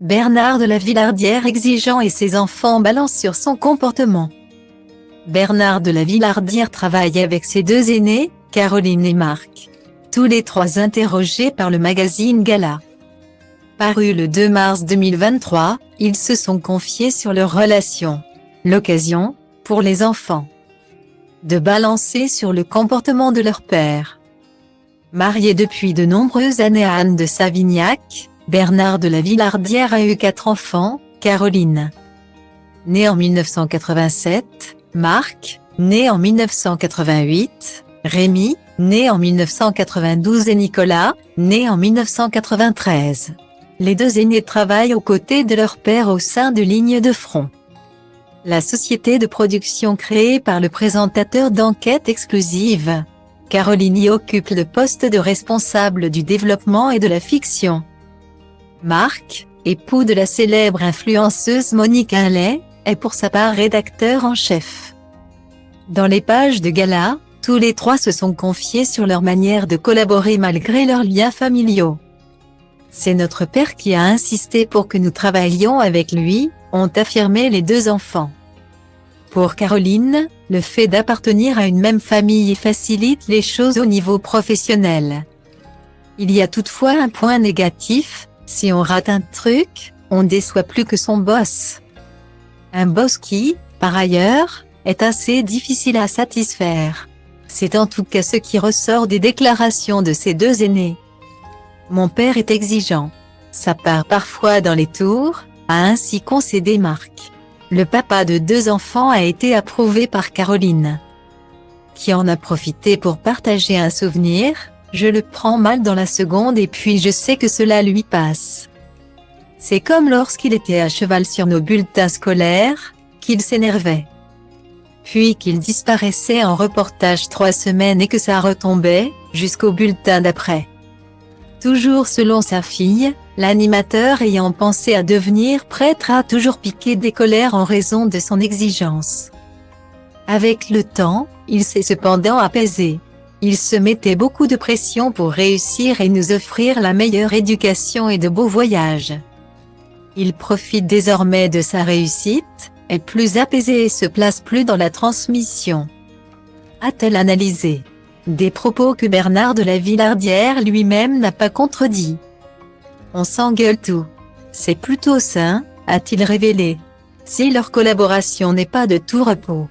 Bernard de la Villardière exigeant et ses enfants balancent sur son comportement. Bernard de la Villardière travaille avec ses deux aînés, Caroline et Marc. Tous les trois interrogés par le magazine Gala. Paru le 2 mars 2023, ils se sont confiés sur leur relation. L'occasion, pour les enfants, de balancer sur le comportement de leur père. Marié depuis de nombreuses années à Anne de Savignac, Bernard de la Villardière a eu 4 enfants, Caroline, née en 1987, Marc, né en 1988, Rémi, né en 1992 et Nicolas, né en 1993. Les deux aînés travaillent aux côtés de leur père au sein de Ligne de Front, la société de production créée par le présentateur d'enquête exclusive. Caroline y occupe le poste de responsable du développement et de la fiction. Marc, époux de la célèbre influenceuse Monique Inlay, est pour sa part rédacteur en chef. Dans les pages de Gala, tous les trois se sont confiés sur leur manière de collaborer malgré leurs liens familiaux. C'est notre père qui a insisté pour que nous travaillions avec lui, ont affirmé les deux enfants. Pour Caroline, le fait d'appartenir à une même famille facilite les choses au niveau professionnel. Il y a toutefois un point négatif, si on rate un truc, on déçoit plus que son boss. Un boss qui, par ailleurs, est assez difficile à satisfaire. C'est en tout cas ce qui ressort des déclarations de ces deux aînés. Mon père est exigeant. Ça part parfois dans les tours, a ainsi concédé Marc. Le papa de 2 enfants a été approuvé par Caroline, qui en a profité pour partager un souvenir. Je le prends mal dans la seconde et puis je sais que cela lui passe. C'est comme lorsqu'il était à cheval sur nos bulletins scolaires, qu'il s'énervait. Puis qu'il disparaissait en reportage 3 semaines et que ça retombait, jusqu'au bulletin d'après. Toujours selon sa fille, l'animateur ayant pensé à devenir prêtre a toujours piqué des colères en raison de son exigence. Avec le temps, il s'est cependant apaisé. Il se mettait beaucoup de pression pour réussir et nous offrir la meilleure éducation et de beaux voyages. Il profite désormais de sa réussite, est plus apaisé et se place plus dans la transmission. A-t-elle analysé? Des propos que Bernard de la Villardière lui-même n'a pas contredits. On s'engueule tout. C'est plutôt sain, a-t-il révélé. Si leur collaboration n'est pas de tout repos,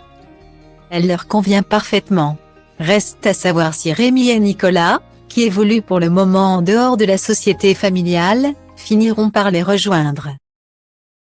elle leur convient parfaitement. Reste à savoir si Rémi et Nicolas, qui évoluent pour le moment en dehors de la société familiale, finiront par les rejoindre.